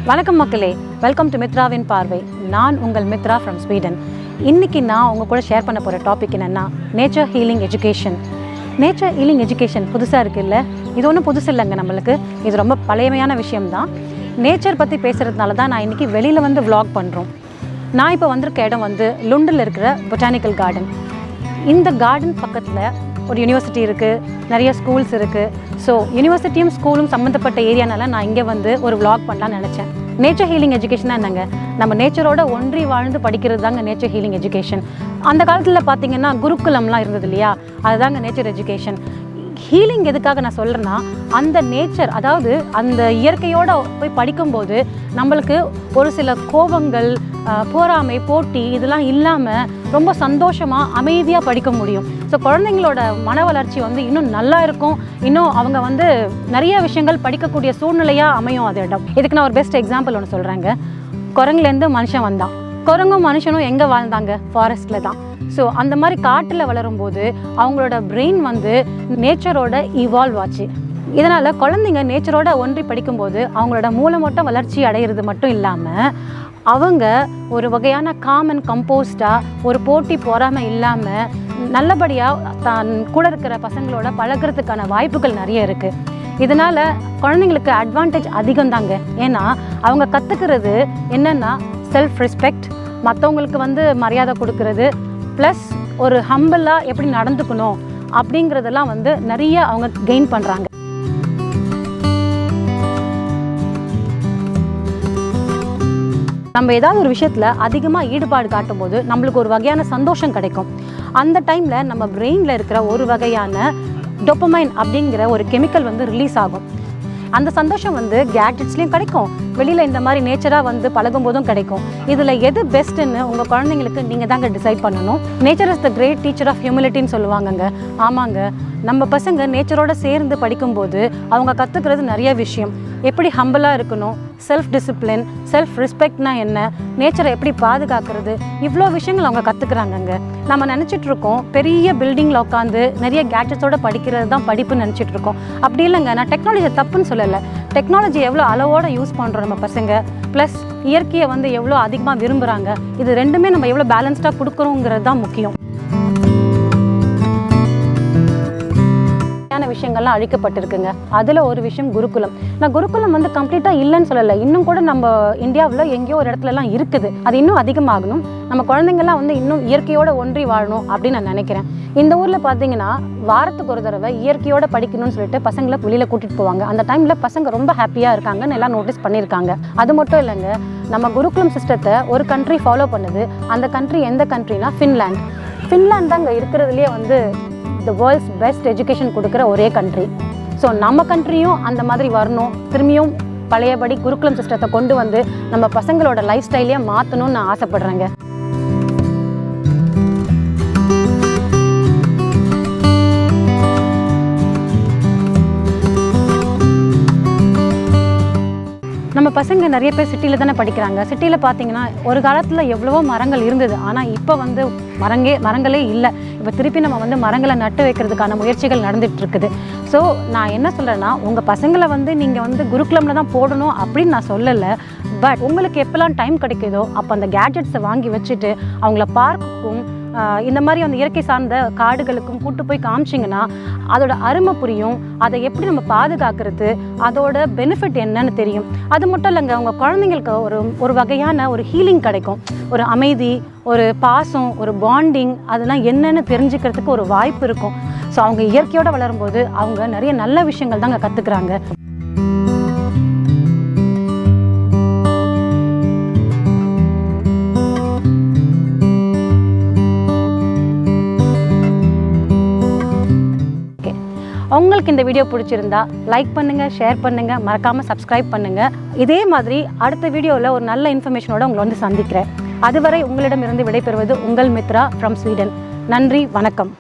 வணக்கம் மக்களே, welcome to மித்ராவின் பார்வை. நான் உங்கள் மித்ரா ஃப்ரம் ஸ்வீடன். இன்றைக்கி நான் உங்கள் கூட ஷேர் பண்ண போகிற டாபிக் என்னென்னா nature healing education. Nature healing education புதுசாக இருக்குல்ல? இது ஒன்றும் புதுசு இல்லைங்க நம்மளுக்கு. இது ரொம்ப பழைமையான விஷயம்தான். நேச்சர் பற்றி பேசுகிறதுனால தான் நான் இன்றைக்கி வெளியில் வந்து vlog பண்ணுறோம். நான் இப்போ வந்திருக்க இடம் வந்து லுண்டில் இருக்கிற பொட்டானிக்கல் கார்டன். இந்த கார்டன் பக்கத்தில் ஒரு யூனிவர்சிட்டி இருக்குது, நிறைய ஸ்கூல்ஸ் இருக்குது. ஸோ யூனிவர்சிட்டியும் ஸ்கூலும் சம்மந்தப்பட்ட ஏரியானால நான் இங்கே வந்து ஒரு vlog பண்ணலான்னு நினச்சேன். நேச்சர் ஹீலிங் எஜுகேஷனாக என்னங்க? நம்ம நேச்சரோட ஒன்றி வாழ்ந்து படிக்கிறது தாங்க நேச்சர் ஹீலிங் எஜுகேஷன். அந்த காலத்தில் பார்த்திங்கன்னா குருகுலம்லாம் இருந்தது இல்லையா, அதுதாங்க நேச்சர் எஜுகேஷன். ஹீலிங் எதுக்காக நான் சொல்கிறேன்னா, அந்த நேச்சர், அதாவது அந்த இயற்கையோடு போய் படிக்கும்போது நம்மளுக்கு ஒரு சில கோபங்கள், போராமை, போட்டி இதெல்லாம் இல்லாமல் ரொம்ப சந்தோஷமாக அமைதியாக படிக்க முடியும். ஸோ குழந்தைங்களோட மன வளர்ச்சி வந்து இன்னும் நல்லா இருக்கும். இன்னும் அவங்க வந்து நிறைய விஷயங்கள் படிக்கக்கூடிய சூழ்நிலையாக அமையும் அது இடம். இதுக்கு நான் ஒரு பெஸ்ட் எக்ஸாம்பிள் ஒன்று சொல்கிறேங்க. குரங்குலேருந்து மனுஷன் வந்தான். குரங்கும் மனுஷனும் எங்கே வாழ்ந்தாங்க? ஃபாரஸ்ட்டில் தான். ஸோ அந்த மாதிரி காட்டில் வளரும்போது அவங்களோட பிரெயின் வந்து நேச்சரோட இவால்வ் ஆச்சு. இதனால் குழந்தைங்க நேச்சரோட ஒன்றி படிக்கும்போது அவங்களோட மூலமொட்டம் வளர்ச்சி அடைகிறது மட்டும் இல்லாமல் அவங்க ஒரு வகையான காம் அண்ட் கம்போஸ்டாக, ஒரு போட்டி போறாமல் இல்லாமல் நல்லபடியாக தான் கூட இருக்கிற பசங்களோட பழகிறதுக்கான வாய்ப்புகள் நிறைய இருக்குது. இதனால் குழந்தைங்களுக்கு அட்வான்டேஜ் அதிகம் தாங்க. ஏன்னா அவங்க கற்றுக்கிறது என்னென்னா செல்ஃப் ரெஸ்பெக்ட், மற்றவங்களுக்கு வந்து மரியாதை கொடுக்கறது, ப்ளஸ் ஒரு ஹம்பிளாக எப்படி நடந்துக்கணும் அப்படிங்கிறதெல்லாம் வந்து நிறைய அவங்க கெயின் பண்ணுறாங்க. நம்ம ஏதாவது ஒரு விஷயத்தில் அதிகமாக ஈடுபாடு காட்டும் போது நம்மளுக்கு ஒரு வகையான சந்தோஷம் கிடைக்கும். அந்த டைமில் நம்ம பிரெயினில் இருக்கிற ஒரு வகையான டோபமைன் அப்படிங்கிற ஒரு கெமிக்கல் வந்து ரிலீஸ் ஆகும். அந்த சந்தோஷம் வந்து கேட்ஜெட்ஸ்லேயும் கிடைக்கும், வெளியில் இந்த மாதிரி நேச்சராக வந்து பழகும் போதும் கிடைக்கும். இதில் எது பெஸ்ட்டுன்னு உங்கள் குழந்தைங்களுக்கு நீங்கள் தாங்க டிசைட் பண்ணணும். Nature is the great teacher of ஹியூமிலிட்டின்னு சொல்லுவாங்கங்க. ஆமாங்க, நம்ம பசங்க நேச்சரோடு சேர்ந்து படிக்கும்போது அவங்க கற்றுக்கிறது நிறைய விஷயம். எப்படி ஹம்பிளாக இருக்கணும், செல்ஃப் டிசிப்ளின், செல்ஃப் ரெஸ்பெக்ட்னா என்ன, நேச்சரை எப்படி பாதுகாக்கிறது, இவ்வளோ விஷயங்கள் அவங்க கற்றுக்குறாங்கங்க. நம்ம நினச்சிட்ருக்கோம் பெரிய பில்டிங்கில் உட்காந்து நிறைய கேட்ஜெட்ஸோடு படிக்கிறது தான் படிப்புன்னு நினச்சிட்ருக்கோம். அப்படி இல்லைங்க. நான் டெக்னாலஜி தப்புன்னு சொல்லலை. டெக்னாலஜி எவ்வளோ அளவோடு யூஸ் பண்ணுறோம் நம்ம பசங்க, ப்ளஸ் இயற்கையை வந்து எவ்வளோ அதிகமாக விரும்புகிறாங்க, இது ரெண்டுமே நம்ம எவ்வளோ பேலன்ஸ்டாக கொடுக்குறோங்கிறது தான் முக்கியம். விஷயங்கள்லாம் அழிக்கப்பட்டிருக்குங்க. அதில் ஒரு விஷயம் குருகுலம். நான் குருகுலம் வந்து கம்ப்ளீட்டாக இல்லைன்னு சொல்லலை. இன்னும் கூட நம்ம இந்தியாவில் எங்கேயோ ஒரு இடத்துலலாம் இருக்குது. அது இன்னும் அதிகமாகணும். நம்ம குழந்தைங்கள்லாம் வந்து இன்னும் இயற்கையோடு ஒன்றி வாழணும் அப்படின்னு நான் நினைக்கிறேன். இந்த ஊரில் பார்த்தீங்கன்னா வாரத்துக்கு ஒரு தடவை இயற்கையோடு படிக்கணும்னு சொல்லிட்டு பசங்களை வெளியில் கூட்டிகிட்டு போவாங்க. அந்த டைமில் பசங்க ரொம்ப ஹாப்பியாக இருக்காங்கன்னு எல்லாம் நோட்டீஸ் பண்ணியிருக்காங்க. அது மட்டும் இல்லைங்க, நம்ம குருகுலம் சிஸ்டத்தை ஒரு கண்ட்ரி ஃபாலோ பண்ணுது. அந்த கண்ட்ரி எந்த கண்ட்ரினா ஃபின்லாண்ட். ஃபின்லாண்ட் தான் இங்கே இருக்கிறதுலையே வந்து த வேர்ல்ட்ஸ் பெஸ்ட் எஜுகேஷன் கொடுக்குற ஒரே கண்ட்ரி. ஸோ நம்ம கண்ட்ரியும் அந்த மாதிரி வரணும். திரும்பியும் பழையபடி குருகுலம் சிஸ்டத்தை கொண்டு வந்து நம்ம பசங்களோட லைஃப் ஸ்டைலையே மாற்றணும்னு நான் ஆசைப்படுறேங்க. நம்ம பசங்க நிறைய பேர் சிட்டியில் தானே படிக்கிறாங்க. சிட்டியில் பார்த்தீங்கன்னா ஒரு காலத்தில் எவ்வளவோ மரங்கள் இருந்தது. ஆனால் இப்போ வந்து மரங்களே இல்லை. இப்போ திருப்பி நம்ம வந்து மரங்களை நட்டு வைக்கிறதுக்கான முயற்சிகள் நடந்துகிட்டு இருக்குது. ஸோ நான் என்ன சொல்கிறேன்னா, உங்கள் பசங்களை வந்து நீங்கள் வந்து குருகுலமில் தான் போடணும் அப்படின்னு நான் சொல்லலை. பட் உங்களுக்கு எப்போல்லாம் டைம் கிடைக்குதோ அப்போ அந்த கேட்ஜெட்ஸை வாங்கி வச்சுட்டு அவங்கள பார்க்குக்கும் இந்த மாதிரி அந்த இயற்கை சார்ந்த காடுகளுக்கும் கூட்டு போய் காமிச்சிங்கன்னா அதோட அருமை புரியும். அதை எப்படி நம்ம பாதுகாக்கிறது, அதோட பெனிஃபிட் என்னன்னு தெரியும். அது மட்டும் இல்லைங்க, உங்கள் குழந்தைங்களுக்கு ஒரு வகையான ஒரு ஹீலிங் கிடைக்கும். ஒரு அமைதி, ஒரு பாசம், ஒரு பாண்டிங், அதெல்லாம் என்னென்னு தெரிஞ்சுக்கிறதுக்கு ஒரு வாய்ப்பு இருக்கும். ஸோ அவங்க இயற்கையோடு வளரும்போது அவங்க நிறைய நல்ல விஷயங்கள் தாங்க கற்றுக்குறாங்க. உங்களுக்கு இந்த வீடியோ பிடிச்சிருந்தா லைக் பண்ணுங்கள், ஷேர் பண்ணுங்கள், மறக்காமல் சப்ஸ்கிரைப் பண்ணுங்கள். இதே மாதிரி அடுத்த வீடியோவில் ஒரு நல்ல இன்ஃபர்மேஷனோட உங்களை வந்து சந்திக்கிறேன். அதுவரை உங்களிடமிருந்து விடைபெறுவது உங்கள் மித்ரா ஃப்ரம் ஸ்வீடன். நன்றி, வணக்கம்.